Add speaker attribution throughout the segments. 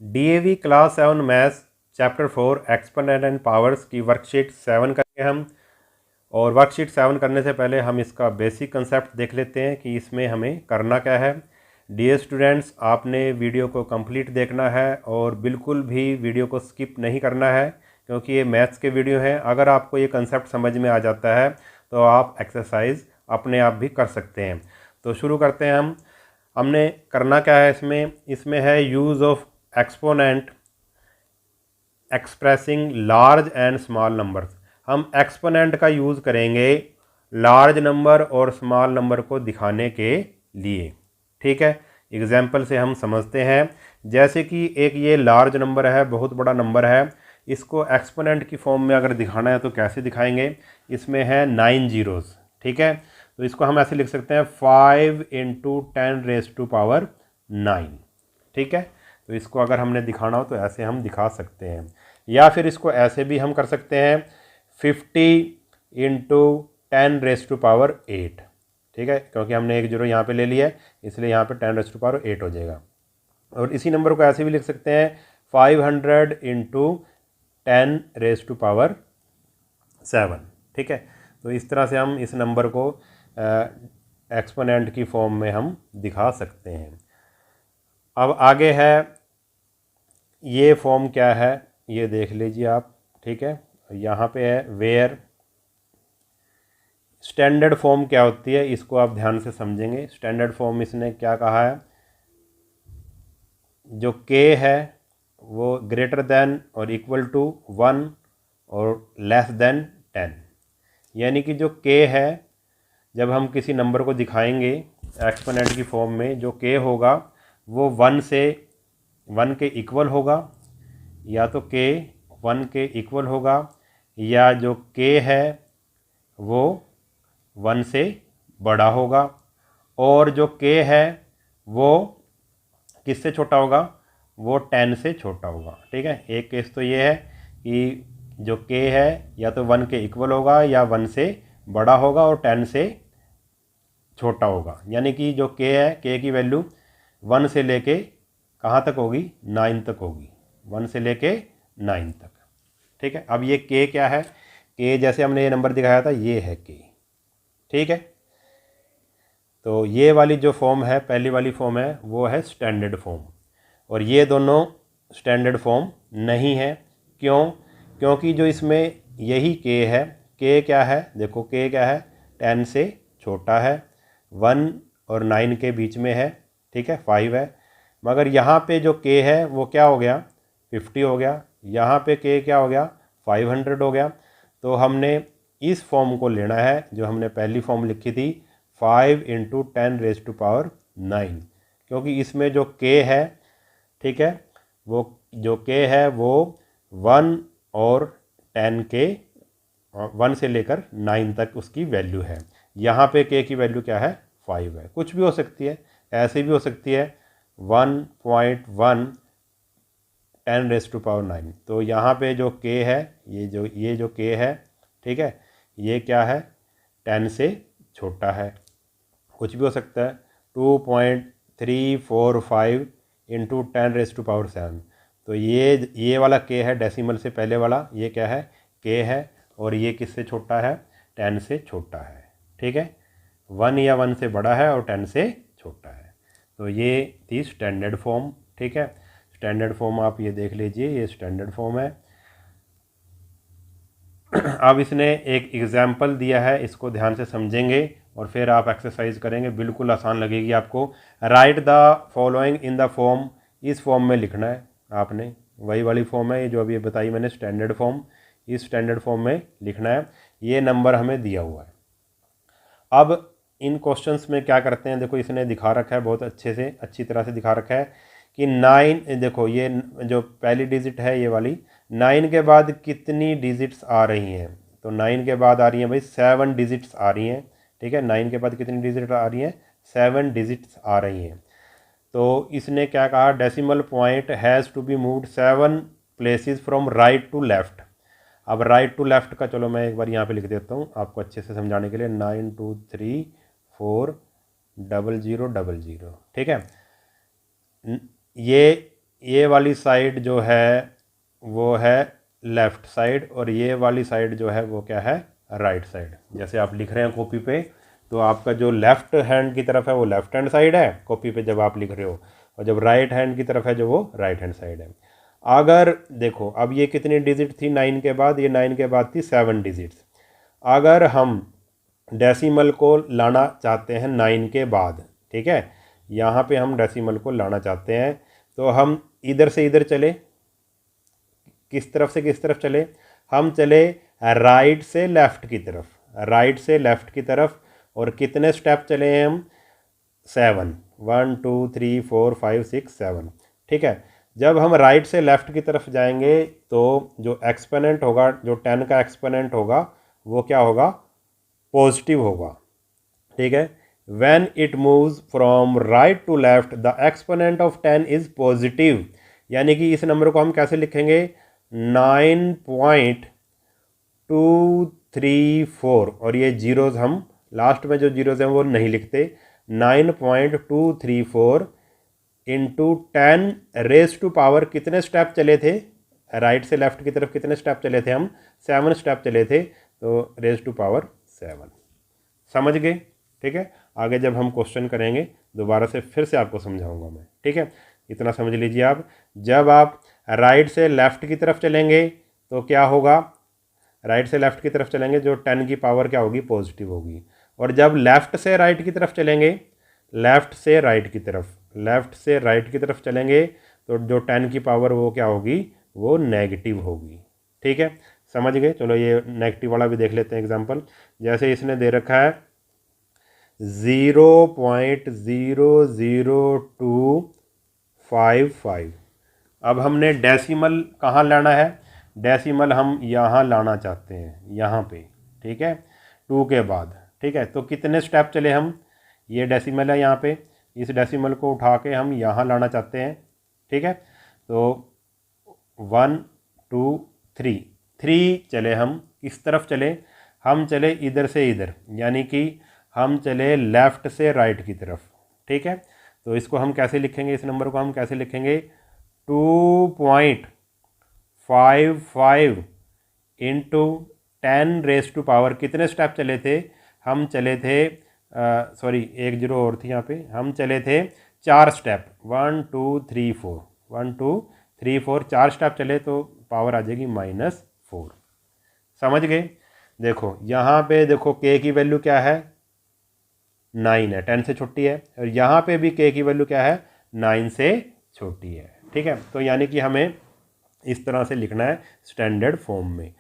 Speaker 1: DAV class 7 maths chapter 4 exponent and powers की worksheet 7 करेंगे हम। और वर्कशीट 7 करने से पहले हम इसका बेसिक कंसेप्ट देख लेते हैं कि इसमें हमें करना क्या है। डियर स्टूडेंट्स, आपने वीडियो को कंप्लीट देखना है और बिल्कुल भी वीडियो को स्किप नहीं करना है, क्योंकि ये मैथ्स के वीडियो हैं। अगर आपको ये कंसेप्ट समझ में आ जाता है तो आप एक्सरसाइज अपने आप भी कर सकते हैं। तो शुरू करते हैं हम। हमने करना क्या है इसमें है use of exponent expressing large and small numbers. हम एक्सपोनेंट का यूज़ करेंगे लार्ज नंबर और स्मॉल नंबर को दिखाने के लिए। ठीक है, एग्जाम्पल से हम समझते हैं। जैसे कि एक ये लार्ज नंबर है, बहुत बड़ा नंबर है, इसको एक्सपोनेंट की फॉर्म में अगर दिखाना है तो कैसे दिखाएंगे। इसमें है 9 जीरोज़। ठीक है, तो इसको हम ऐसे लिख सकते हैं 5 इंटू 10⁻⁹। ठीक है, तो इसको अगर हमने दिखाना हो तो ऐसे हम दिखा सकते हैं, या फिर इसको ऐसे भी हम कर सकते हैं 50 इंटू 10⁸। ठीक है, क्योंकि हमने एक जीरो यहाँ पे ले लिया है, इसलिए यहाँ पे 10⁸ हो जाएगा। और इसी नंबर को ऐसे भी लिख सकते हैं 500 इंटू 10⁻⁷। ठीक है, तो इस तरह से हम इस नंबर को एक्सपोनेंट की फॉर्म में हम दिखा सकते हैं। अब आगे है, ये फॉर्म क्या है ये देख लीजिए आप। ठीक है, यहाँ पे है वेयर। स्टैंडर्ड फॉर्म क्या होती है इसको आप ध्यान से समझेंगे। स्टैंडर्ड फॉर्म इसने क्या कहा है, जो के है वो ग्रेटर देन और इक्वल टू 1 और लेस देन 10। यानी कि जो के है, जब हम किसी नंबर को दिखाएंगे एक्सपोनेंट की फॉर्म में, जो के होगा वो 1 के इक्वल होगा, या तो के 1 के इक्वल होगा, या जो के है वो 1 से बड़ा होगा, और जो के है वो किससे छोटा होगा, वो 10 से छोटा होगा। ठीक है, एक केस तो ये है कि जो के है या तो 1 के इक्वल होगा या 1 से बड़ा होगा और 10 से छोटा होगा। यानी कि जो के है, के की वैल्यू 1 से लेके कहाँ तक होगी, 9 तक होगी, 1 से लेके 9 तक। ठीक है, अब ये के क्या है, के जैसे हमने ये नंबर दिखाया था ये है के। ठीक है, तो ये वाली जो फॉर्म है, पहली वाली फॉर्म है, वो है स्टैंडर्ड फॉर्म, और ये दोनों स्टैंडर्ड फॉर्म नहीं है। क्यों? क्योंकि जो इसमें यही के है, के क्या है, देखो के क्या है, 10 से छोटा है, 1 और 9 के बीच में है। ठीक है, 5 है। मगर यहाँ पे जो के है वो क्या हो गया, 50 हो गया। यहाँ पे के क्या हो गया, 500 हो गया। तो हमने इस फॉर्म को लेना है जो हमने पहली फॉर्म लिखी थी, 5 इंटू 10⁻⁹, क्योंकि इसमें जो के है, ठीक है, वो जो के है वो 1 और 10 के 1 से लेकर 9 तक उसकी वैल्यू है। यहाँ पे के की वैल्यू क्या है, 5 है। कुछ भी हो सकती है, ऐसे भी हो सकती है 1.1 10⁻⁹। तो यहाँ पे जो के है, ये जो के है, ठीक है, ये क्या है, 10 से छोटा है। कुछ भी हो सकता है 2.345 इंटू 10⁻⁷। तो ये वाला के है, डेसिमल से पहले वाला, ये क्या है, के है, और ये किससे छोटा है, 10 से छोटा है। ठीक है, 1 या 1 से बड़ा है और 10 से छोटा है। तो ये थी स्टैंडर्ड फॉर्म। ठीक है, स्टैंडर्ड फॉर्म आप ये देख लीजिए, ये स्टैंडर्ड फॉर्म है। अब इसने एक एग्जाम्पल दिया है, इसको ध्यान से समझेंगे और फिर आप एक्सरसाइज करेंगे, बिल्कुल आसान लगेगी आपको। Right the following in the form, इस फॉर्म में लिखना है आपने, वही वाली फॉर्म है ये जो अभी बताई मैंने, स्टैंडर्ड फॉर्म। इस स्टैंडर्ड फॉर्म में लिखना है, ये नंबर हमें दिया हुआ है। अब इन क्वेश्चंस में क्या करते हैं, देखो इसने दिखा रखा है बहुत अच्छे से, अच्छी तरह से दिखा रखा है कि 9, देखो ये जो पहली डिजिट है ये वाली, 9 के बाद कितनी डिजिट्स आ रही हैं, तो 9 के बाद आ रही हैं भाई 7 डिजिट्स आ रही हैं। ठीक है, 9 के बाद कितनी डिजिट आ रही हैं, 7 डिजिट्स आ रही हैं। तो इसने क्या कहा, decimal point has to be moved 7 places from right to left. अब राइट टू लेफ़्ट का चलो मैं एक बार यहाँ पे लिख देता हूँ आपको अच्छे से समझाने के लिए, 923400000। ठीक है, ये ये वाली साइड जो है वो है लेफ़्ट साइड और ये वाली साइड जो है वो क्या है, राइट साइड। जैसे आप लिख रहे हैं कॉपी पे, तो आपका जो लेफ़्ट हैंड की तरफ है वो लेफ़्ट हैंड साइड है कॉपी पे जब आप लिख रहे हो, और जब राइट हैंड की तरफ है जो वो राइट हैंड साइड है। अगर देखो अब ये कितनी डिजिट थी 9 के बाद, ये 9 के बाद थी 7 डिजिट्स। अगर हम डेसिमल को लाना चाहते हैं 9 के बाद, ठीक है, यहाँ पे हम डेसिमल को लाना चाहते हैं, तो हम इधर से इधर चले, किस तरफ से किस तरफ चले, हम चले राइट से लेफ़्ट की तरफ, राइट से लेफ़्ट की तरफ। और कितने स्टेप चले हैं हम, 7, 1 2 3 4 5 6 7, ठीक है। जब हम राइट से लेफ़्ट की तरफ जाएंगे तो जो एक्सपोनेंट होगा, जो 10 का एक्सपोनेंट होगा वो क्या होगा, पॉजिटिव होगा, ठीक है। When it moves from right to left, the exponent of 10 is positive। यानी कि इस नंबर को हम कैसे लिखेंगे, 9.234, और ये जीरोज़ हम लास्ट में जो जीरोज़ हैं वो नहीं लिखते, 9.234 इंटू 10 रेज टू पावर, कितने स्टेप चले थे राइट से लेफ़्ट की तरफ, कितने स्टेप चले थे हम, 7 स्टेप चले थे, तो रेज टू पावर 7। समझ गए, ठीक है। आगे जब हम क्वेश्चन करेंगे दोबारा से फिर से आपको समझाऊंगा मैं, ठीक है। इतना समझ लीजिए आप, जब आप राइट से लेफ़्ट की तरफ चलेंगे तो क्या होगा, राइट से लेफ़्ट की तरफ चलेंगे जो 10 की पावर क्या होगी, पॉजिटिव होगी। और जब लेफ़्ट से राइट की तरफ चलेंगे, लेफ़्ट से राइट की तरफ, लेफ़्ट से राइट की तरफ चलेंगे तो जो 10 की पावर वो क्या होगी, वो नेगेटिव होगी, ठीक है। समझ गए। चलो ये नेगेटिव वाला भी देख लेते हैं एग्जांपल। जैसे इसने दे रखा है 0.00255। अब हमने डेसिमल कहाँ लाना है, डेसिमल हम यहाँ लाना चाहते हैं, यहाँ पे, ठीक है, 2 के बाद, ठीक है। तो कितने स्टेप चले हम, ये डेसिमल है यहाँ पे, इस डेसिमल को उठा के हम यहाँ लाना चाहते हैं, ठीक है। तो 1 2 3 चले हम, किस तरफ चले, हम चले इधर से इधर, यानी कि हम चले लेफ़्ट से राइट की तरफ, ठीक है। तो इसको हम कैसे लिखेंगे, इस नंबर को हम कैसे लिखेंगे, 2.55 इंटू 10 रेज टू पावर, कितने स्टेप चले थे, हम चले थे सॉरी एक जीरो और थी यहाँ पे, हम चले थे 4 स्टेप, 1 2 3 4, 1 2 3 4, 4 स्टेप चले तो पावर आ जाएगी -4। समझ गए। देखो यहाँ पे देखो के की वैल्यू क्या है, 9 है, 10 से छोटी है, और यहाँ पे भी के की वैल्यू क्या है, 9 से छोटी है, ठीक है। तो यानी कि हमें इस तरह से लिखना है स्टैंडर्ड फॉर्म में।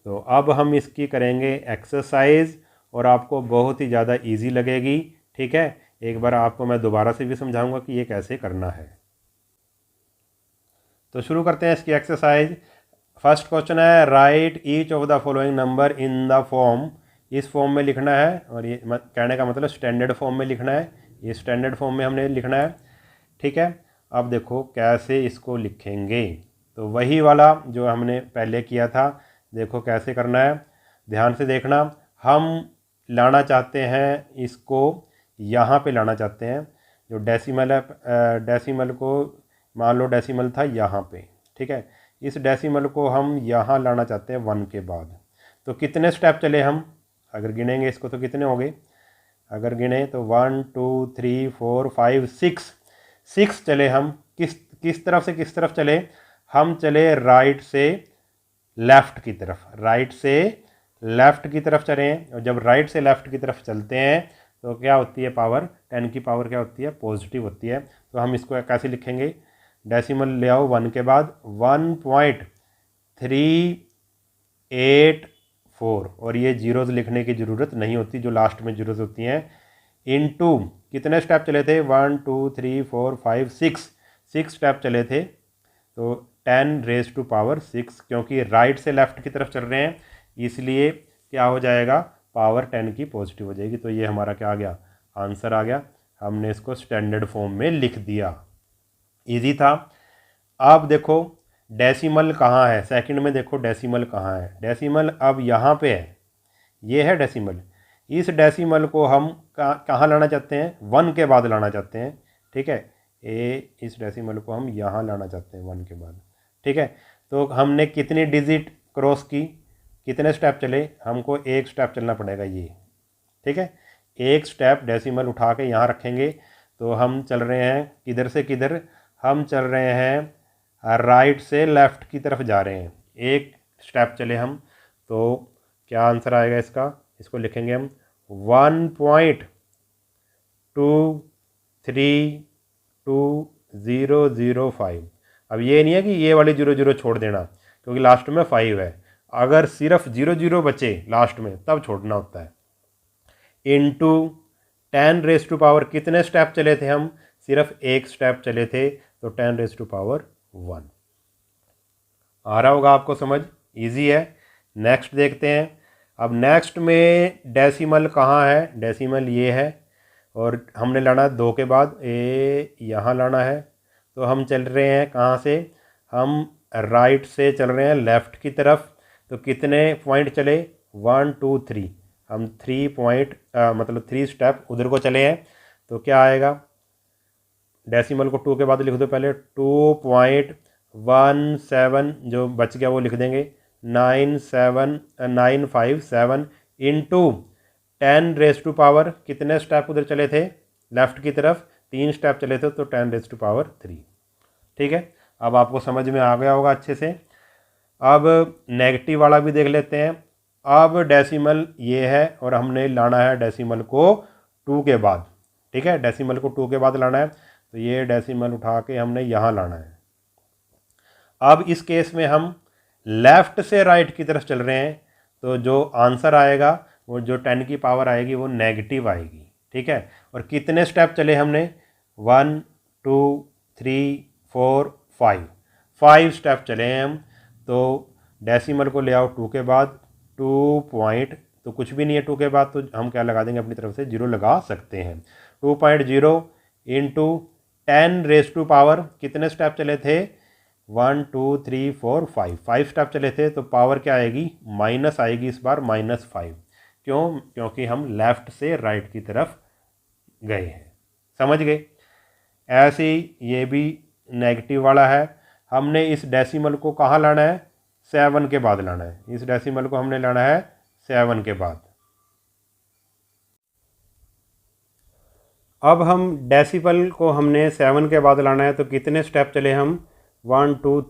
Speaker 1: तो अब हम इसकी करेंगे एक्सरसाइज और आपको बहुत ही ज़्यादा इजी लगेगी, ठीक है। एक बार आपको मैं दोबारा से भी समझाऊंगा कि ये कैसे करना है। तो शुरू करते हैं इसकी एक्सरसाइज। फर्स्ट क्वेश्चन है, right each of the following number in the form. इस फॉर्म में लिखना है, और ये कहने का मतलब स्टैंडर्ड फॉर्म में लिखना है, ये स्टैंडर्ड फॉर्म में हमने लिखना है, ठीक है। अब देखो कैसे इसको लिखेंगे, तो वही वाला जो हमने पहले किया था, देखो कैसे करना है, ध्यान से देखना। हम लाना चाहते हैं इसको यहाँ पे लाना चाहते हैं, जो डेसिमल है, डेसिमल को मान लो डेसिमल था यहाँ पे, ठीक है, इस डेसिमल को हम यहाँ लाना चाहते हैं 1 के बाद। तो कितने स्टेप चले हम, अगर गिनेंगे इसको तो कितने हो गए, अगर गिने तो 1 2 3 4 5 6 चले हम। किस तरफ से किस तरफ चले, हम चले राइट से लेफ़्ट की तरफ, राइट से लेफ़्ट की तरफ चले। और जब राइट से लेफ़्ट की तरफ चलते हैं तो क्या होती है पावर, 10 की पावर क्या होती है, पॉजिटिव होती है। तो हम इसको कैसे लिखेंगे, डेसिमल ले आओ 1 के बाद, 1.384, और ये जीरोज़ लिखने की ज़रूरत नहीं होती, जो लास्ट में जीरोज़ होती हैं, इनटू कितने स्टेप चले थे, 1 2 3 4 5 6 स्टेप चले थे, तो 10 रेज टू पावर 6, क्योंकि राइट से लेफ़्ट की तरफ चल रहे हैं इसलिए क्या हो जाएगा, पावर 10 की पॉजिटिव हो जाएगी। तो ये हमारा क्या आ गया, आंसर आ गया। हमने इसको स्टैंडर्ड फॉर्म में लिख दिया, इजी था। अब देखो डेसिमल कहाँ है, सेकंड में देखो डेसिमल कहाँ है, डेसिमल अब यहाँ पे है, ये है डेसिमल। इस डेसिमल को हम कहाँ लाना चाहते हैं, 1 के बाद लाना चाहते हैं, ठीक है। इस डेसिमल को हम यहाँ लाना चाहते हैं 1 के बाद, ठीक है। तो हमने कितनी डिजिट क्रॉस की, कितने स्टेप चले, हमको एक स्टेप चलना पड़ेगा ये, ठीक है। एक स्टेप डेसिमल उठा के यहाँ रखेंगे तो हम चल रहे हैं किधर से किधर, हम चल रहे हैं राइट से लेफ़्ट की तरफ जा रहे हैं। एक स्टेप चले हम, तो क्या आंसर आएगा इसका, इसको लिखेंगे हम 1.23205। अब ये नहीं है कि ये वाली 0 छोड़ देना, क्योंकि लास्ट में 5 है। अगर सिर्फ 0 बचे लास्ट में तब छोड़ना होता है। इंटू 10⁻⁴ कितने स्टेप चले थे हम, सिर्फ एक स्टेप चले थे, तो 10⁻1। आ रहा होगा आपको समझ, इजी है। नेक्स्ट देखते हैं। अब नेक्स्ट में डेसिमल कहाँ है, डेसिमल ये है और हमने लाना है 2 के बाद, यहाँ लाना है। तो हम चल रहे हैं कहाँ से, हम राइट से चल रहे हैं लेफ़्ट की तरफ। तो कितने पॉइंट चले, 1 2 3, हम 3 पॉइंट मतलब 3 स्टेप उधर को चले हैं। तो क्या आएगा, डेसिमल को 2 के बाद लिख दो पहले, 2.17 जो बच गया वो लिख देंगे, 957 इंटू 10⁻⁴ कितने स्टेप उधर चले थे लेफ़्ट की तरफ, 3 स्टेप चले थे, तो 10⁻3, ठीक है। अब आपको समझ में आ गया होगा अच्छे से। अब नेगेटिव वाला भी देख लेते हैं। अब डेसिमल ये है और हमने लाना है डेसिमल को 2 के बाद, ठीक है। डेसिमल को 2 के बाद लाना है, तो ये डेसिमल उठा के हमने यहाँ लाना है। अब इस केस में हम लेफ़्ट से राइट की तरफ चल रहे हैं, तो जो आंसर आएगा वो जो 10 की पावर आएगी वो नेगेटिव आएगी, ठीक है। और कितने स्टेप चले हमने, 1 2 3 4 5 स्टेप चले हैं हम। तो डेसिमल को ले आओ 2 के बाद, 2 पॉइंट, तो कुछ भी नहीं है 2 के बाद, तो हम क्या लगा देंगे अपनी तरफ से, 0 लगा सकते हैं। 2.0 इंटू 10⁻⁴ कितने स्टेप चले थे, 1 2 3 4 5 स्टेप चले थे। तो पावर क्या आएगी, माइनस आएगी इस बार, -5। क्यों, क्योंकि हम लेफ़्ट से राइट की तरफ गए हैं, समझ गए। ऐसे ही ये भी नेगेटिव वाला है। हमने इस डेसिमल को कहाँ लाना है, 7 के बाद लाना है। इस डेसिमल को हमने लाना है 7 के बाद। अब हम डेसिमल को हमने 7 के बाद लाना है, तो कितने स्टेप चले हम, 1 2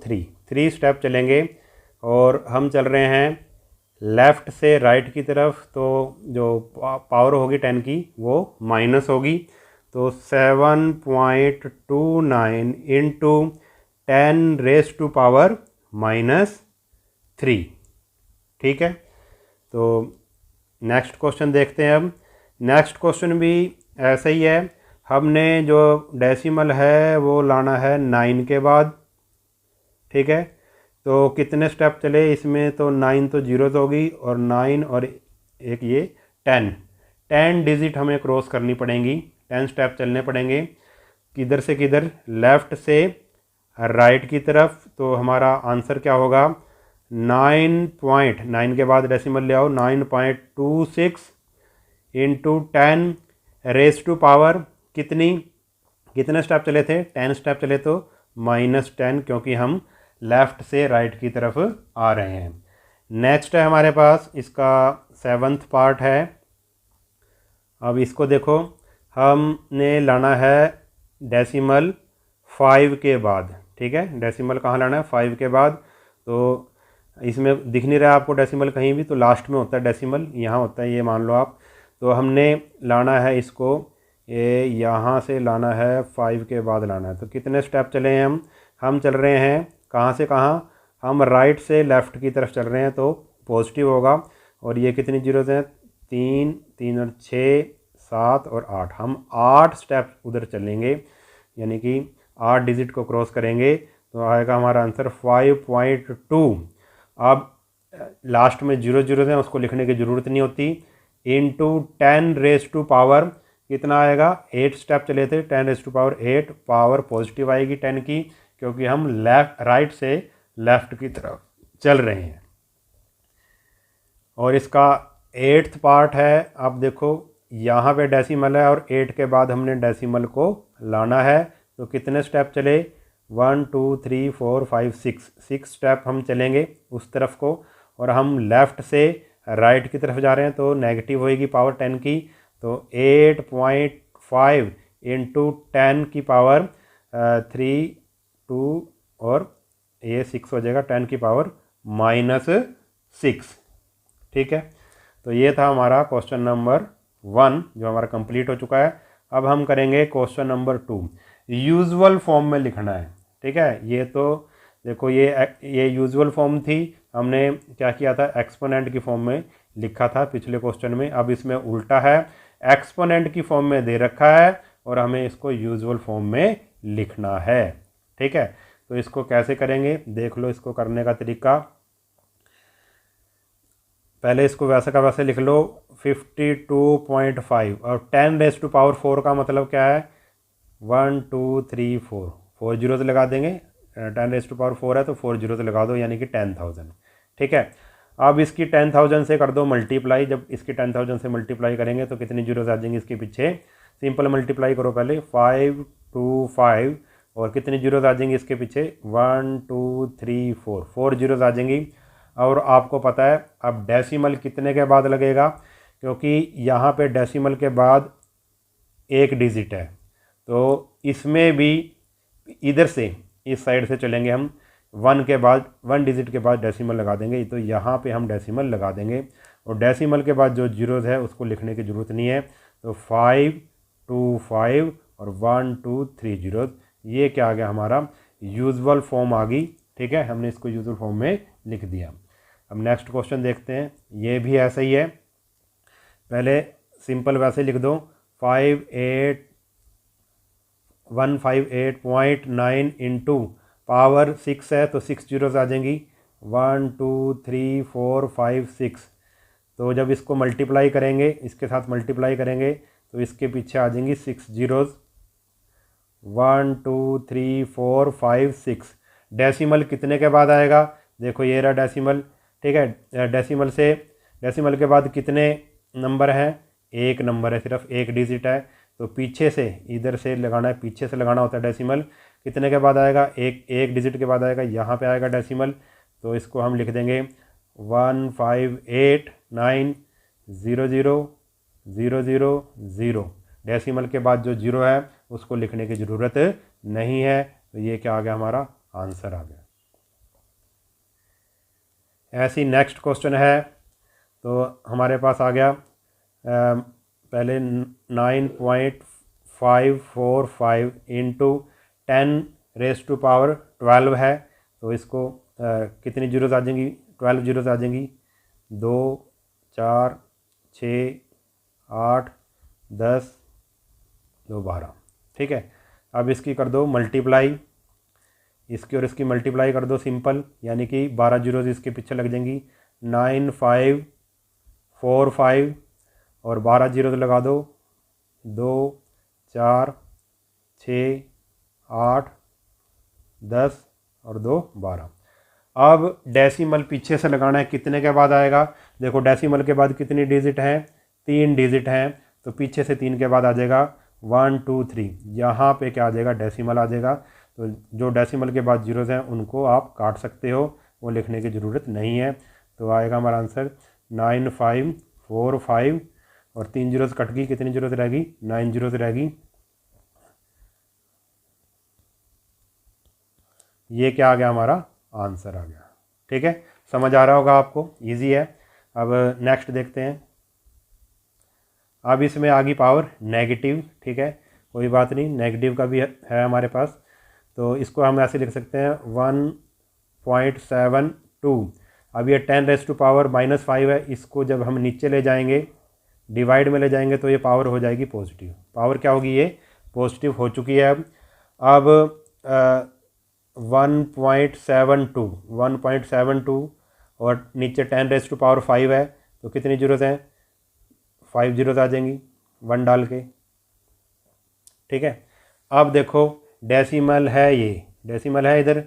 Speaker 1: 3 स्टेप चलेंगे और हम चल रहे हैं लेफ़्ट से राइट की तरफ। तो जो पावर होगी 10 की वो माइनस होगी, तो 7.29 इंटू 10⁻⁻3, ठीक है। तो नेक्स्ट क्वेश्चन देखते हैं। अब नेक्स्ट क्वेश्चन भी ऐसा ही है। हमने जो डेसिमल है वो लाना है 9 के बाद, ठीक है। तो कितने स्टेप चले इसमें, तो 9 तो 0 होगी और 9 और एक ये 10 डिजिट हमें क्रॉस करनी पड़ेंगी, 10 स्टेप चलने पड़ेंगे। किधर से किधर, लेफ़्ट से राइट की तरफ। तो हमारा आंसर क्या होगा, 9 के बाद डेसिमल ले आओ, 9.26 इंटू 10⁻⁴ कितने स्टेप चले थे, 10 स्टेप चले, तो -10, क्योंकि हम लेफ़्ट से राइट की तरफ आ रहे हैं। नेक्स्ट है हमारे पास, इसका 7th पार्ट है। अब इसको देखो, हमने लाना है डेसिमल 5 के बाद, ठीक है। डेसिमल कहाँ लाना है, 5 के बाद। तो इसमें दिख नहीं रहा आपको डेसिमल कहीं भी, तो लास्ट में होता है डेसिमल, यहाँ होता है, ये मान लो आप। तो हमने लाना है इसको, ये यहाँ से लाना है, 5 के बाद लाना है। तो कितने स्टेप चले हैं हम चल रहे हैं कहाँ से कहाँ, हम राइट से लेफ़्ट की तरफ चल रहे हैं, तो पॉजिटिव होगा। और ये कितनी जीरोज़ हैं, 3 और 6 7 और 8, हम 8 स्टेप उधर चलेंगे, यानी कि 8 डिजिट को क्रॉस करेंगे। तो आएगा हमारा आंसर 5.2। अब लास्ट में 0 हैं, उसको लिखने की ज़रूरत नहीं होती। इंटू 10⁻⁴ कितना आएगा, 8 स्टेप चले थे, 10⁻8, पावर पॉजिटिव आएगी 10 की, क्योंकि हम राइट से लेफ़्ट की तरफ चल रहे हैं। और इसका 8th पार्ट है। अब देखो यहाँ पे डेसिमल है और 8 के बाद हमने डेसिमल को लाना है, तो कितने स्टेप चले, 1 2 3 4 5 6 स्टेप हम चलेंगे उस तरफ को, और हम लेफ़्ट से राइट की तरफ जा रहे हैं तो नेगेटिव होएगी पावर 10 की, तो 8.5 इंटू 10 की पावर 3 2 और ये 6 हो जाएगा 10 की पावर -6। ठीक है, तो ये था हमारा क्वेश्चन नंबर 1 जो हमारा कंप्लीट हो चुका है। अब हम करेंगे क्वेश्चन नंबर 2, यूजुअल फॉर्म में लिखना है। ठीक है, ये तो देखो ये यूजुअल फॉर्म थी, हमने क्या किया था, एक्सपोनेंट की फॉर्म में लिखा था पिछले क्वेश्चन में। अब इसमें उल्टा है, एक्सपोनेंट की फॉर्म में दे रखा है और हमें इसको यूजुअल फॉर्म में लिखना है। ठीक है, तो इसको कैसे करेंगे देख लो, इसको करने का तरीका। पहले इसको वैसे का वैसे लिख लो, 52.5 और 10⁻⁴ का मतलब क्या है, 1 2 3 4, 4 जीरोज लगा देंगे, 10⁻⁴ है तो 4 जीरोज लगा दो, यानी कि 10,000। ठीक है, अब इसकी 10,000 से कर दो मल्टीप्लाई। जब इसकी 10,000 से मल्टीप्लाई करेंगे तो कितनी जीरोज आ जाएंगी इसके पीछे, सिंपल मल्टीप्लाई करो पहले, 5 2 5 और कितनी जीरोज आ जाएंगी इसके पीछे, 1 2 3 4, 4 जीरोज आ जाएंगी। और आपको पता है अब डेसिमल कितने के बाद लगेगा, क्योंकि यहाँ पे डेसिमल के बाद एक डिजिट है, तो इसमें भी इधर से इस साइड से चलेंगे हम, 1 के बाद 1 डिजिट के बाद डेसिमल लगा देंगे, तो यहाँ पे हम डेसिमल लगा देंगे। और डेसिमल के बाद जो जीरोज़ है उसको लिखने की ज़रूरत नहीं है, तो 5 2 5 और 1 2 3 जीरोज़, ये क्या आ गया हमारा यूजुअल फॉर्म आ गई। ठीक है, हमने इसको यूजुअल फॉर्म में लिख दिया। अब नेक्स्ट क्वेश्चन देखते हैं, ये भी ऐसा ही है। पहले सिंपल वैसे लिख दो, 158.9 इंटू पावर 6 है तो 6 जीरोज़ आ जाएंगी, 1 2 3 4 5 6। तो जब इसको मल्टीप्लाई करेंगे, इसके साथ मल्टीप्लाई करेंगे तो इसके पीछे आ जाएंगी 6 जीरोज़, 1 2 3 4 5 6। डेसिमल कितने के बाद आएगा, देखो ये रहा डेसिमल। ठीक है, डेसिमल के बाद कितने नंबर हैं, एक नंबर है, सिर्फ एक डिजिट है, तो पीछे से इधर से लगाना है, पीछे से लगाना होता है डेसिमल। कितने के बाद आएगा, एक डिजिट के बाद आएगा, यहाँ पे आएगा डेसिमल, तो इसको हम लिख देंगे 158,900,000। डेसिमल के बाद जो जीरो है उसको लिखने की ज़रूरत नहीं है, तो ये क्या आ गया हमारा आंसर आ गया। ऐसी नेक्स्ट क्वेश्चन है, तो हमारे पास आ गया पहले 9.545 इंटू 10⁻12 है, तो इसको कितनी जीरोज़ आ जाएंगी, 12 जीरोज़ आ जाएंगी, 2 4 6 8 10 2 12। ठीक है, अब इसकी कर दो मल्टीप्लाई, इसकी और इसकी मल्टीप्लाई कर दो सिंपल, यानी कि 12 जीरोज़ इसके पीछे लग जाएंगी, 9545 और 12 जीरोज़ लगा दो, 2 4 6 8 10 और 2 12। अब डेसिमल पीछे से लगाना है, कितने के बाद आएगा, देखो डेसिमल के बाद कितनी डिजिट हैं, 3 डिजिट हैं, तो पीछे से 3 के बाद आ जाएगा 1 2 3, यहाँ पे क्या आ जाएगा डेसिमल आ जाएगा। तो जो डेसिमल के बाद जीरोज़ हैं उनको आप काट सकते हो, वो लिखने की ज़रूरत नहीं है, तो आएगा हमारा आंसर 9545 और 3 जीरोज़ कट गई, कितनी जीरोज़ रहेगी, 9 जीरोज़ रहेगी। ये क्या आ गया हमारा आंसर आ गया। ठीक है, समझ आ रहा होगा आपको, इजी है। अब नेक्स्ट देखते हैं। अब इसमें आ गई पावर नेगेटिव। ठीक है, कोई बात नहीं, नेगेटिव का भी है हमारे पास, तो इसको हम ऐसे लिख सकते हैं 1.72। अब ये 10⁻⁻5 है, इसको जब हम नीचे ले जाएंगे, डिवाइड में ले जाएंगे, तो ये पावर हो जाएगी पॉजिटिव। पावर क्या होगी, ये पॉजिटिव हो चुकी है। अब 1.72 और नीचे 10⁻5 है, तो कितनी जीरोज़ हैं, 5 जीरोज़ आ जाएंगी 1 डाल के। ठीक है, अब देखो डेसिमल है, ये डेसिमल है इधर,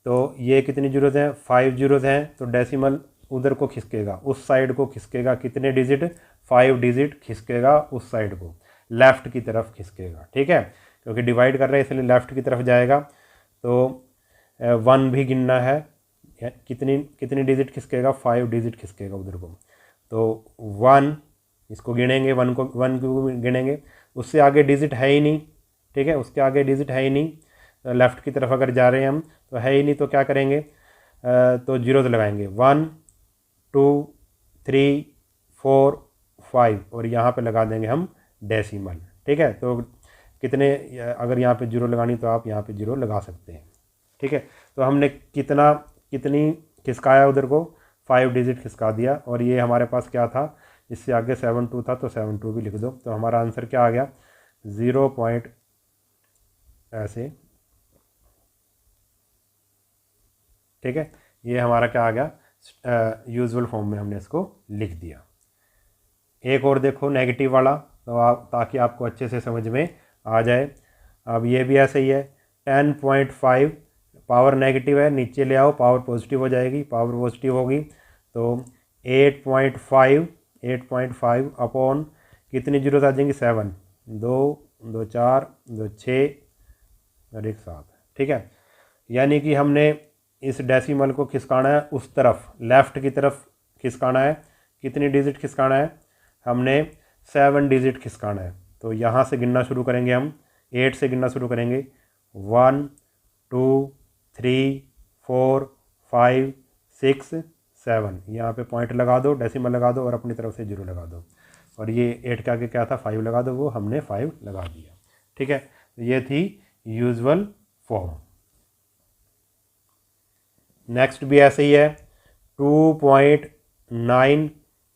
Speaker 1: तो ये कितनी जीरोज़ हैं, 5 जीरोज़ हैं, तो डेसिमल उधर को खिसकेगा, उस साइड को खिसकेगा, कितने डिजिट, 5 डिजिट खिसकेगा उस साइड को, लेफ़्ट की तरफ खिसकेगा। ठीक है, क्योंकि डिवाइड कर रहे हैं इसलिए लेफ़्ट की तरफ जाएगा। तो 1 भी गिनना है, कितनी कितनी डिजिट खिसकेगा, 5 डिजिट खिसकेगा उधर को। तो 1 इसको गिनेंगे, 1 को गिनेंगे, उससे आगे डिजिट है ही नहीं, ठीक है, उसके आगे डिजिट है ही नहीं। लेफ़्ट की तरफ अगर जा रहे हैं हम तो है ही नहीं, तो क्या करेंगे, तो जीरोज लगाएंगे, 1 2 3 4 5 और यहाँ पे लगा देंगे हम डेसिमल, ठीक है। तो कितने, अगर यहाँ पे जीरो लगानी तो आप यहाँ पे जीरो लगा सकते हैं, ठीक है। तो हमने कितनी खिसकाया उधर को, 5 डिजिट खिसका दिया। और ये हमारे पास क्या था, इससे आगे 7 2 था तो 7 2 भी लिख दो। तो हमारा आंसर क्या आ गया, 0 पॉइंट ऐसे, ठीक है। ये हमारा क्या आ गया, यूजुअल फॉर्म में हमने इसको लिख दिया। एक और देखो नेगेटिव वाला, तो आप ताकि आपको अच्छे से समझ में आ जाए। अब ये भी ऐसे ही है, 10.5 पावर नेगेटिव है, नीचे ले आओ पावर पॉजिटिव हो जाएगी, पावर पॉजिटिव होगी तो 8.5 अपॉन कितनी जीरो आ जाएंगी, 7, 2 2 4 2 6 और 1 7, ठीक है। यानी कि हमने इस डेसिमल को खिसकाना है उस तरफ, लेफ़्ट की तरफ खिसकाना है। कितनी डिजिट खिसकाना है, हमने 7 डिजिट खिसकाना है। तो यहाँ से गिनना शुरू करेंगे हम, 8 से गिनना शुरू करेंगे, 1 2 3 4 5 6 7, यहाँ पे पॉइंट लगा दो, डेसिमल लगा दो और अपनी तरफ से 0 लगा दो। और ये 8 के आगे क्या था, 5 लगा दो, वो हमने 5 लगा दिया, ठीक है। ये थी यूजुअल फॉर्म। नेक्स्ट भी ऐसे ही है, 2.9,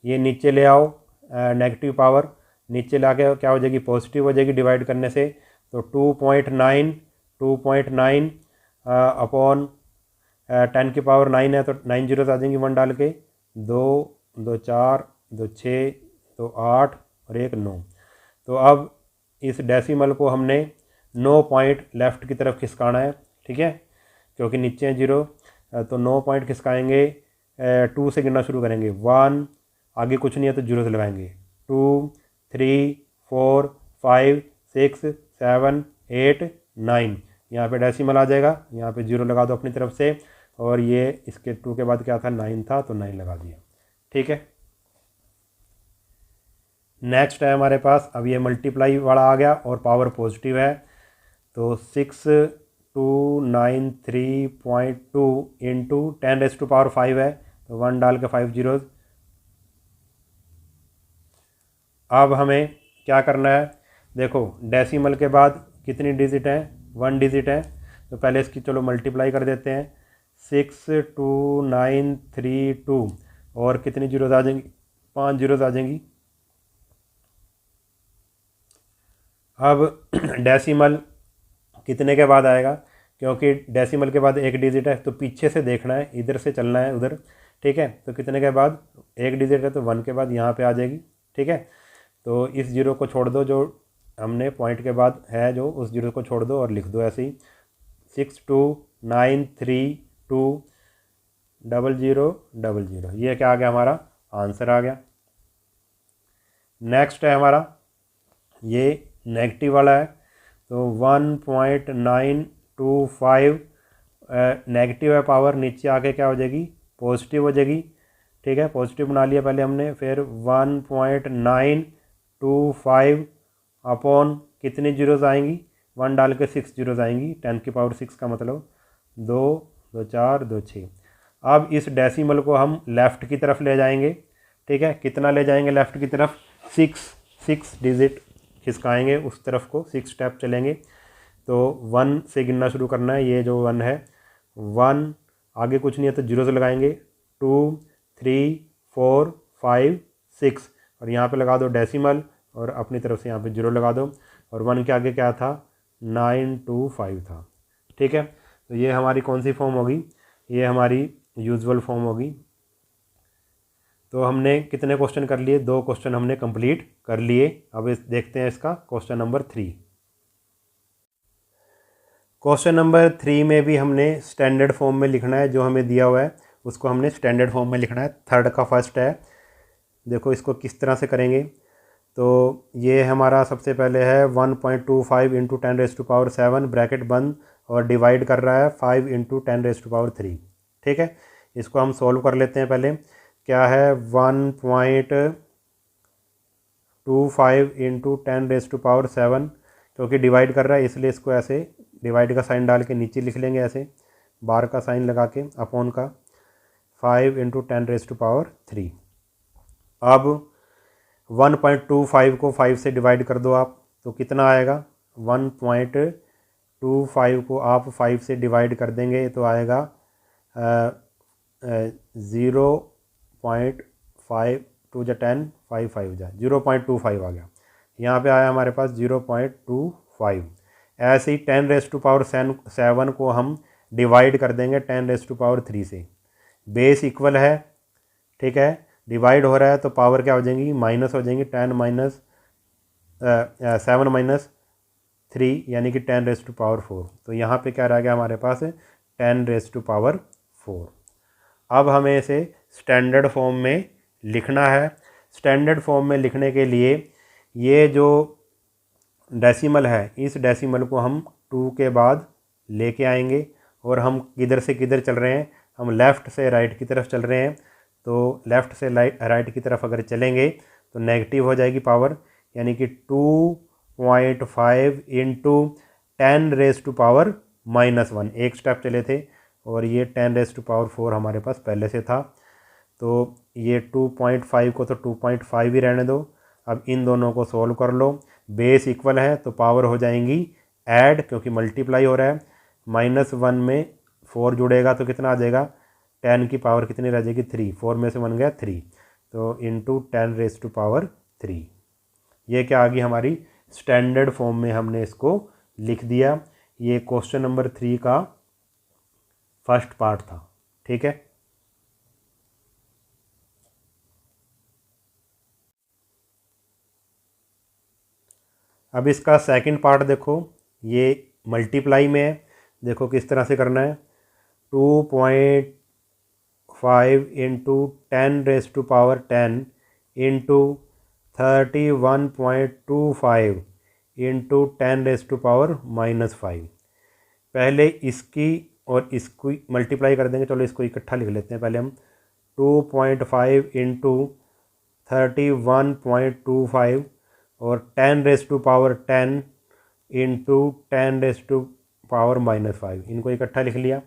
Speaker 1: ये नीचे ले आओ, नेगेटिव पावर नीचे ला के क्या हो जाएगी, पॉजिटिव हो जाएगी डिवाइड करने से। तो 2.9 अपॉन 10 की पावर 9 है तो 9 जीरोस आ जाएंगी 1 डाल के, 2 2 4 2 6 2 8 और 1 9। तो अब इस डेसिमल को हमने 9 पॉइंट लेफ़्ट की तरफ खिसकाना है, ठीक है, क्योंकि नीचे है 0। तो 9 पॉइंट खिसकाएंगे, 2 से गिनना शुरू करेंगे, 1, आगे कुछ नहीं है तो 0 से लगाएंगे, 2 3 4 5 6 7 8 9, यहाँ पे डेसिमल आ जाएगा, यहाँ पे 0 लगा दो अपनी तरफ से। और ये इसके 2 के बाद क्या था, 9 था तो 9 लगा दिया, ठीक है। नेक्स्ट है हमारे पास, अब ये मल्टीप्लाई वाला आ गया और पावर पॉजिटिव है। तो 6293.2 इंटू 10⁵ है, तो 1 डाल के 5 जीरोज़। अब हमें क्या करना है, देखो डेसिमल के बाद कितनी डिजिट है, 1 डिजिट है, तो पहले इसकी चलो मल्टीप्लाई कर देते हैं, 62932 और कितनी जीरोज़ आ जाएंगी, 5 जीरोज़ आ जाएंगी। अब डेसिमल कितने के बाद आएगा, क्योंकि डेसिमल के बाद 1 डिजिट है तो पीछे से देखना है, इधर से चलना है उधर, ठीक है। तो कितने के बाद 1 डिजिट है तो 1 के बाद यहाँ पे आ जाएगी, ठीक है। तो इस जीरो को छोड़ दो, जो हमने पॉइंट के बाद है जो, उस जीरो को छोड़ दो और लिख दो ऐसे ही, 629320000, ये क्या आ गया, हमारा आंसर आ गया। नेक्स्ट है हमारा ये नेगेटिव वाला है, तो 1.925 नेगेटिव है पावर, नीचे आके क्या हो जाएगी, पॉजिटिव हो जाएगी, ठीक है। पॉजिटिव बना लिया पहले हमने, फिर 1.925 अपॉन कितनी जीरोज़ आएंगी, 1 डाल के 6 जीरोज़ आएंगी, 10 की पावर 6 का मतलब 2 2 4 2 6। अब इस डेसिमल को हम लेफ़्ट की तरफ ले जाएंगे, ठीक है। कितना ले जाएंगे लेफ़्ट की तरफ, 6 डिजिट खिसकाएंगे उस तरफ को, 6 स्टेप चलेंगे। तो 1 से गिनना शुरू करना है, ये जो 1 है, 1 आगे कुछ नहीं है तो 0 से लगाएंगे, 2 3 4 5 6 और यहाँ पे लगा दो डेसिमल और अपनी तरफ से यहाँ पे 0 लगा दो। और 1 के आगे क्या था, 925 था, ठीक है। तो ये हमारी कौन सी फॉर्म होगी, ये हमारी यूजुअल फॉर्म होगी। तो हमने कितने क्वेश्चन कर लिए, 2 क्वेश्चन हमने कंप्लीट कर लिए। अब देखते हैं इसका क्वेश्चन नंबर 3। क्वेश्चन नंबर 3 में भी हमने स्टैंडर्ड फॉर्म में लिखना है, जो हमें दिया हुआ है उसको हमने स्टैंडर्ड फॉर्म में लिखना है। थर्ड का फर्स्ट है, देखो इसको किस तरह से करेंगे। तो ये हमारा सबसे पहले है 1.25 इंटू 10⁻⁷ ब्रैकेट बंद और डिवाइड कर रहा है 5 इंटू 10⁻3। ठीक है, इसको हम सॉल्व कर लेते हैं। पहले क्या है 1.25 इंटू 10⁻⁷, क्योंकि डिवाइड कर रहा है इसलिए इसको ऐसे डिवाइड का साइन डाल के नीचे लिख लेंगे, ऐसे बार का साइन लगा के अपॉन का 5 इंटू 10⁻3। अब 1.25 को 5 से डिवाइड कर दो आप, तो कितना आएगा 1.25 को आप 5 से डिवाइड कर देंगे तो आएगा 0.5 टू ज 10 5 5 जा 0.25 आ गया। यहाँ पे आया हमारे पास 0.25। ऐसे ही 10⁻7 को हम डिवाइड कर देंगे 10⁻3 से। बेस इक्वल है, ठीक है, डिवाइड हो रहा है तो पावर क्या हो जाएंगी, माइनस हो जाएंगी। 7 माइनस 3 यानी कि 10⁻4। तो यहाँ पे क्या रह गया हमारे पास 10⁻4। अब हमें इसे स्टैंडर्ड फॉर्म में लिखना है। स्टैंडर्ड फॉर्म में लिखने के लिए ये जो डेसिमल है, इस डेसिमल को हम 2 के बाद लेके आएंगे। और हम किधर से किधर चल रहे हैं, हम लेफ़्ट से राइट की तरफ चल रहे हैं। तो लेफ़्ट से राइट की तरफ अगर चलेंगे तो नेगेटिव हो जाएगी पावर, यानी कि 2.5 इंटू 10⁻⁻1। एक स्टेप चले थे और ये 10⁻4 हमारे पास पहले से था। तो ये 2.5 को तो 2.5 ही रहने दो। अब इन दोनों को सोल्व कर लो। बेस इक्वल है तो पावर हो जाएंगी ऐड, क्योंकि मल्टीप्लाई हो रहा है। -1 में 4 जुड़ेगा तो कितना आ जाएगा, 10 की पावर कितनी रह जाएगी 3। 4 में से बन गया 3, तो इंटू 10⁻3। ये क्या आ गई हमारी स्टैंडर्ड फॉर्म में हमने इसको लिख दिया। ये क्वेश्चन नंबर 3 का फर्स्ट पार्ट था। ठीक है, अब इसका सेकंड पार्ट देखो, ये मल्टीप्लाई में है। देखो किस तरह से करना है। 2.5 इंटू 10⁻10 इंटू 31.25 इंटू 10⁻⁻5। पहले इसकी और इसको मल्टीप्लाई कर देंगे। चलो इसको इकट्ठा लिख लेते हैं। पहले हम 2.5 इंटू 31.25 और 10⁻10 इंटू 10⁻⁻5, इनको इकट्ठा लिख लिया।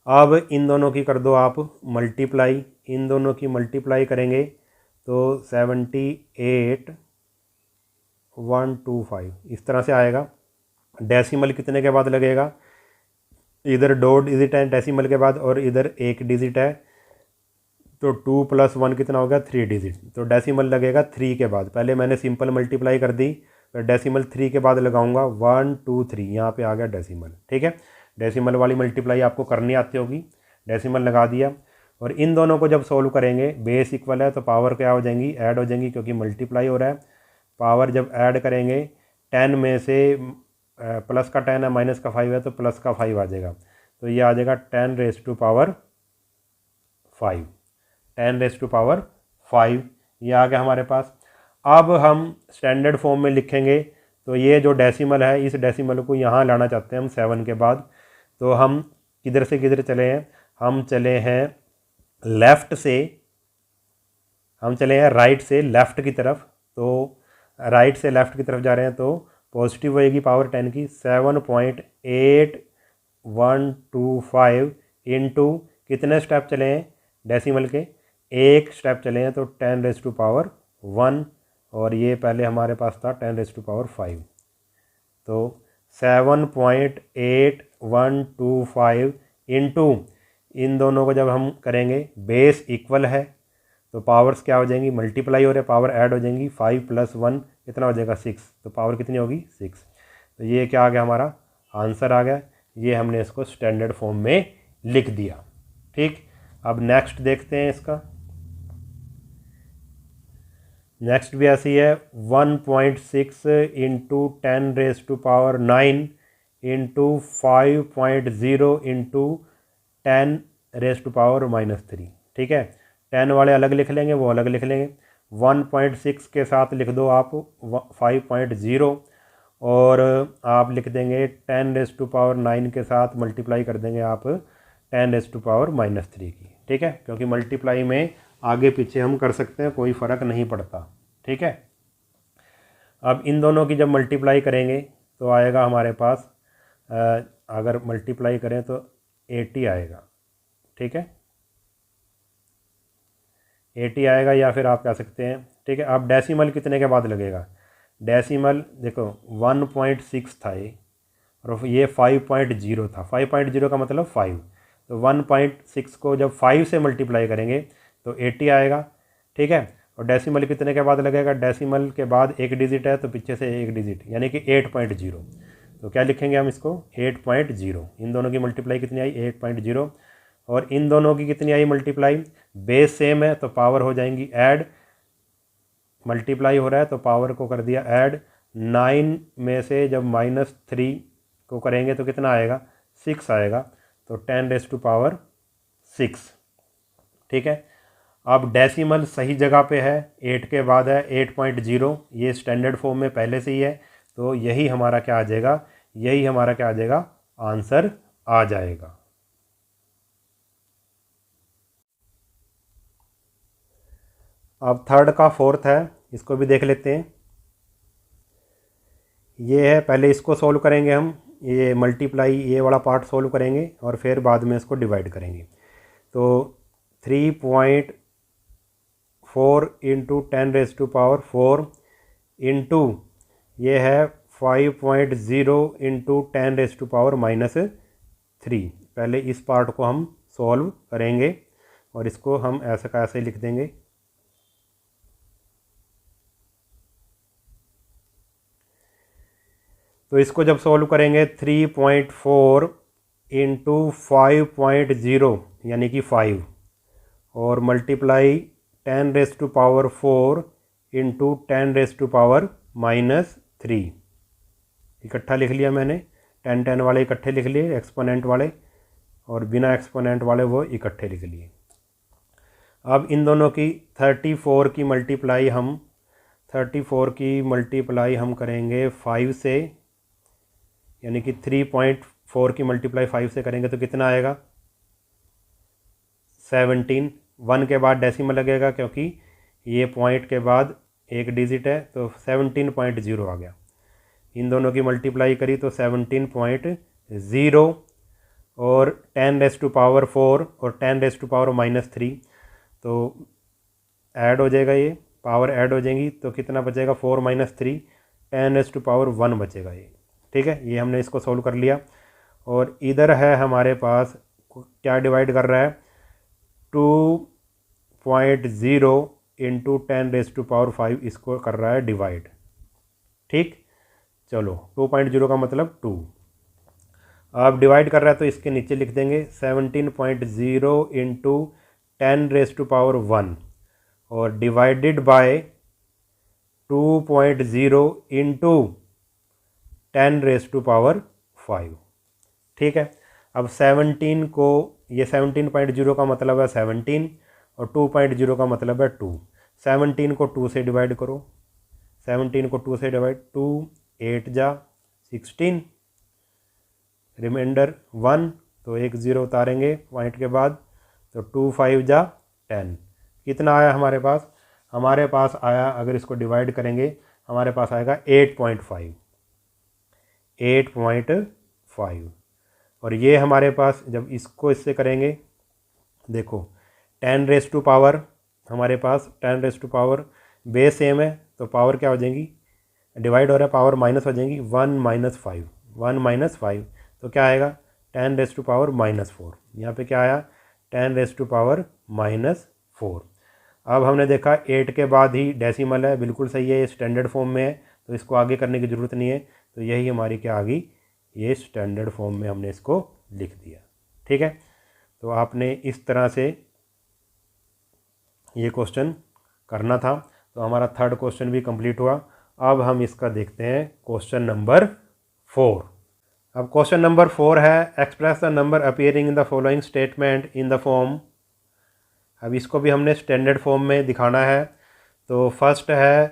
Speaker 1: अब इन दोनों की कर दो आप मल्टीप्लाई। इन दोनों की मल्टीप्लाई करेंगे तो 78,125 इस तरह से आएगा। डेसिमल कितने के बाद लगेगा, इधर 2 डिजिट है डेसिमल के बाद और इधर 1 डिजिट है, तो 2 + 1 कितना होगा 3 डिजिट। तो डेसिमल लगेगा 3 के बाद। पहले मैंने सिंपल मल्टीप्लाई कर दी, फिर डेसिमल 3 के बाद लगाऊंगा 1 2 3, यहाँ पे आ गया डेसिमल। ठीक है, डेसिमल वाली मल्टीप्लाई आपको करनी आती होगी। डेसिमल लगा दिया और इन दोनों को जब सोल्व करेंगे, बेस इक्वल है तो पावर क्या हो जाएंगी, ऐड हो जाएंगी, क्योंकि मल्टीप्लाई हो रहा है। पावर जब ऐड करेंगे 10 में से प्लस का 10 है माइनस का 5 है तो प्लस का 5 आ जाएगा। तो ये आ जाएगा 10⁻5। 10⁻5 ये आ गया हमारे पास। अब हम स्टैंडर्ड फॉर्म में लिखेंगे तो ये जो डेसिमल है, इस डेसिमल को यहाँ लाना चाहते हैं हम 7 के बाद। तो हम किधर से किधर चले हैं, हम चले हैं लेफ़्ट से, हम चले हैं राइट से लेफ़्ट की तरफ। तो राइट से लेफ़्ट की तरफ जा रहे हैं तो पॉजिटिव होएगी पावर 10 की। 7.8125 इंटू कितने स्टेप चले हैं डेसिमल के, एक स्टेप चले हैं तो 10⁻1। और ये पहले हमारे पास था 10⁻5। तो 7.8125 इंटू इन दोनों को जब हम करेंगे, बेस इक्वल है तो पावर्स क्या हो जाएंगी, मल्टीप्लाई हो रहे, पावर ऐड हो जाएंगी। 5 + 1 कितना हो जाएगा 6, तो पावर कितनी होगी 6। तो ये क्या आ गया, हमारा आंसर आ गया। ये हमने इसको स्टैंडर्ड फॉर्म में लिख दिया। ठीक, अब नेक्स्ट देखते हैं इसका। नेक्स्ट भी ऐसी है 1.6 इंटू 10⁻9 इंटू 5.0 इंटू 10⁻⁻3। ठीक है, 10 वाले अलग लिख लेंगे, वो अलग लिख लेंगे। 1.6 के साथ लिख दो आप 5.0 और आप लिख देंगे 10⁻⁹ के साथ मल्टीप्लाई कर देंगे आप 10⁻³ की। ठीक है, क्योंकि मल्टीप्लाई में आगे पीछे हम कर सकते हैं, कोई फ़र्क नहीं पड़ता। ठीक है, अब इन दोनों की जब मल्टीप्लाई करेंगे तो आएगा हमारे पास, अगर मल्टीप्लाई करें तो 80 आएगा। ठीक है, 80 आएगा, या फिर आप कह सकते हैं, ठीक है, आप डेसिमल कितने के बाद लगेगा, डेसिमल देखो 1.6 था ये, और ये 5.0 था। 5.0 का मतलब 5, तो 1.6 को जब 5 से मल्टीप्लाई करेंगे तो 80 आएगा। ठीक है, और डेसिमल कितने के बाद लगेगा, डेसिमल के बाद एक डिजिट है तो पीछे से एक डिजिट, यानी कि 8.0। तो क्या लिखेंगे हम इसको, 8.0। इन दोनों की मल्टीप्लाई कितनी आई, 8.0, और इन दोनों की कितनी आई मल्टीप्लाई, बेस सेम है तो पावर हो जाएंगी ऐड, मल्टीप्लाई हो रहा है तो पावर को कर दिया ऐड। 9 में से जब -3 को करेंगे तो कितना आएगा, 6 आएगा, तो 10⁻⁶। ठीक है, अब डेसिमल सही जगह पे है, 8 के बाद है 8.0, ये स्टैंडर्ड फॉर्म में पहले से ही है, तो यही हमारा क्या आ जाएगा, यही हमारा क्या आ जाएगा, आंसर आ जाएगा। अब थर्ड का फोर्थ है, इसको भी देख लेते हैं। ये है, पहले इसको सॉल्व करेंगे हम, ये मल्टीप्लाई ये वाला पार्ट सॉल्व करेंगे और फिर बाद में इसको डिवाइड करेंगे। तो 3.4 इंटू 10⁻⁴ इंटू ये है 5.0 इंटू 10⁻⁻3। पहले इस पार्ट को हम सॉल्व करेंगे और इसको हम ऐसे का ऐसे लिख देंगे। तो इसको जब सॉल्व करेंगे 3.4 इंटू 5.0 यानी कि 5 और मल्टीप्लाई 10⁻⁴ इंटू 10⁻⁻3। इकट्ठा लिख लिया मैंने, 10 वाले इकट्ठे लिख लिए एक्सपोनेंट वाले, और बिना एक्सपोनेंट वाले वो इकट्ठे लिख लिए। अब इन दोनों की 34 की मल्टीप्लाई हम करेंगे 5 से, यानी कि 3.4 की मल्टीप्लाई 5 से करेंगे तो कितना आएगा, 17। 1 के बाद डेसिमल लगेगा क्योंकि ये पॉइंट के बाद एक डिजिट है, तो 17.0 आ गया। इन दोनों की मल्टीप्लाई करी तो 17.0 और 10⁻⁴ और 10⁻⁻3, तो ऐड हो जाएगा, ये पावर ऐड हो जाएंगी, तो कितना बचेगा, 4 - 3 10⁻1 बचेगा ये। ठीक है, ये हमने इसको सॉल्व कर लिया। और इधर है हमारे पास क्या डिवाइड कर रहा है, 2.0 इंटू 10⁻⁵ इसको कर रहा है डिवाइड। ठीक, चलो 2.0 का मतलब 2। अब डिवाइड कर रहा है तो इसके नीचे लिख देंगे 17.0 इंटू 10⁻1 और डिवाइडेड बाय 2.0 इंटू 10⁻⁵। ठीक है, अब 17 को, ये 17.0 का मतलब है 17 और 2.0 का मतलब है 2। 17 को 2 से डिवाइड करो, 17 को 2 से डिवाइड, 2 8 जा 16, रिमाइंडर 1, तो एक 0 उतारेंगे पॉइंट के बाद, तो 2 5 जा 10। कितना आया हमारे पास, हमारे पास आया, अगर इसको डिवाइड करेंगे हमारे पास आएगा 8.5। और ये हमारे पास जब इसको इससे करेंगे, देखो 10⁻⁻, हमारे पास 10⁻⁻, बेस सेम है तो पावर क्या हो जाएंगी, डिवाइड हो रहा है, पावर माइनस हो जाएंगी, 1 - 5, तो क्या आएगा 10⁻⁻4। यहाँ पे क्या आया 10⁻⁻4। अब हमने देखा 8 के बाद ही डेसिमल है, बिल्कुल सही है, ये स्टैंडर्ड फॉर्म में है, तो इसको आगे करने की ज़रूरत नहीं है, तो यही हमारी क्या आ गई, ये स्टैंडर्ड फॉर्म में हमने इसको लिख दिया। ठीक है, तो आपने इस तरह से ये क्वेश्चन करना था। तो हमारा थर्ड क्वेश्चन भी कंप्लीट हुआ। अब हम इसका देखते हैं क्वेश्चन नंबर 4। अब क्वेश्चन नंबर 4 है, express the number appearing in the following statement in the form. अब इसको भी हमने स्टैंडर्ड फॉर्म में दिखाना है। तो फर्स्ट है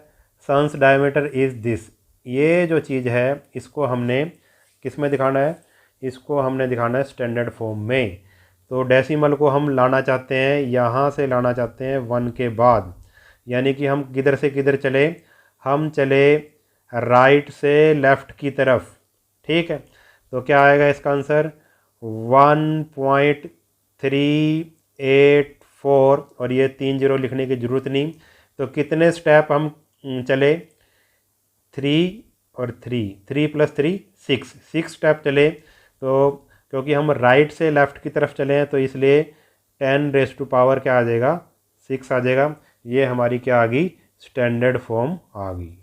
Speaker 1: सन्स डायमीटर इज़ दिस। ये जो चीज़ है इसको हमने किस में दिखाना है, इसको हमने दिखाना है स्टैंडर्ड फॉर्म में। तो डेसिमल को हम लाना चाहते हैं, यहाँ से लाना चाहते हैं 1 के बाद, यानी कि हम किधर से किधर चले, हम चले राइट से लेफ़्ट की तरफ। ठीक है, तो क्या आएगा इसका आंसर 1.384, और ये 3 जीरो लिखने की ज़रूरत नहीं। तो कितने स्टेप हम चले, 3 और 3, 3 + 3 6 स्टेप चले। तो क्योंकि हम राइट से लेफ़्ट की तरफ चले हैं तो इसलिए 10⁻⁴ क्या आ जाएगा, 6 आ जाएगा। ये हमारी क्या आ गई, स्टैंडर्ड फॉर्म आ गई।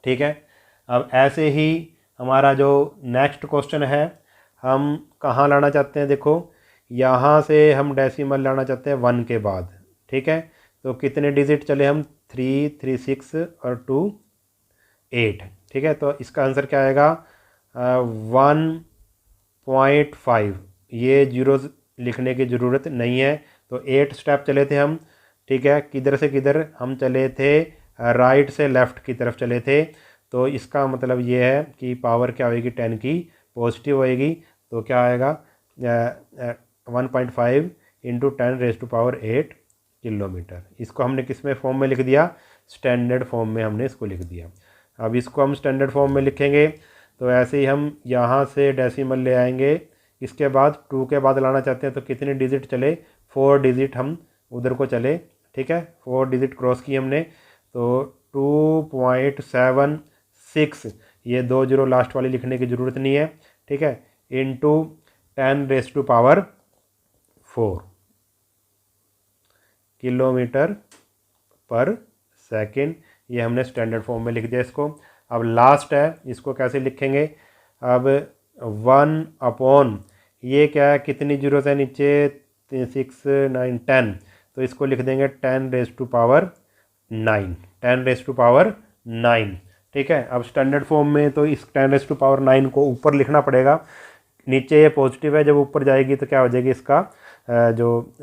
Speaker 1: ठीक है, अब ऐसे ही हमारा जो नेक्स्ट क्वेश्चन है, हम कहाँ लाना चाहते हैं, देखो यहाँ से हम डेसिमल लाना चाहते हैं 1 के बाद। ठीक है, तो कितने डिजिट चले हम, 3, 3 6 और 2 8। ठीक है, तो इसका आंसर क्या आएगा 1.5। ये जीरो लिखने की ज़रूरत नहीं है। तो 8 स्टेप चले थे हम। ठीक है, किधर से किधर हम चले थे, राइट से लेफ़्ट की तरफ चले थे। तो इसका मतलब ये है कि पावर क्या होएगी, 10 की पॉजिटिव होएगी। तो क्या आएगा 1.5 × 10⁸ किलोमीटर। इसको हमने किस में फॉर्म में लिख दिया, स्टैंडर्ड फॉर्म में हमने इसको लिख दिया। अब इसको हम स्टैंडर्ड फॉर्म में लिखेंगे तो ऐसे ही हम यहाँ से डेसिमल ले आएंगे। इसके बाद 2 के बाद लाना चाहते हैं तो कितने डिजिट चले, 4 डिजिट हम उधर को चले। ठीक है, 4 डिजिट क्रॉस की हमने। तो 2.76, ये 2 जीरो लास्ट वाली लिखने की ज़रूरत नहीं है। ठीक है, इंटू 10⁻⁴ किलोमीटर पर सेकेंड। ये हमने स्टैंडर्ड फॉर्म में लिख दिया इसको। अब लास्ट है, इसको कैसे लिखेंगे, अब 1/, ये क्या है, कितनी जीरो है नीचे, 6 9 10, तो इसको लिख देंगे 10⁻⁹ ठीक है, अब स्टैंडर्ड फॉर्म में तो इस 10⁻⁹ को ऊपर लिखना पड़ेगा। नीचे ये पॉजिटिव है, जब ऊपर जाएगी तो क्या हो जाएगी, इसका जो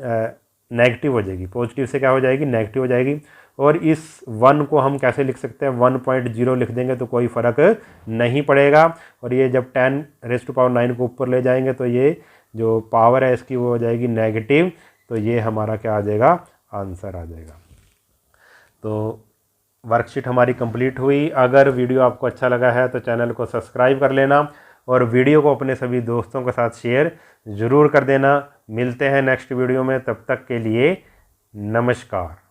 Speaker 1: नेगेटिव हो जाएगी, पॉजिटिव से क्या हो जाएगी, नेगेटिव हो जाएगी। और इस 1 को हम कैसे लिख सकते हैं, 1.0 लिख देंगे तो कोई फ़र्क नहीं पड़ेगा। और ये जब 10⁻⁹ को ऊपर ले जाएंगे तो ये जो पावर है इसकी वो हो जाएगी नेगेटिव। तो ये हमारा क्या आ जाएगा, आंसर आ जाएगा। तो वर्कशीट हमारी कंप्लीट हुई। अगर वीडियो आपको अच्छा लगा है तो चैनल को सब्सक्राइब कर लेना और वीडियो को अपने सभी दोस्तों के साथ शेयर ज़रूर कर देना। मिलते हैं नेक्स्ट वीडियो में, तब तक के लिए नमस्कार।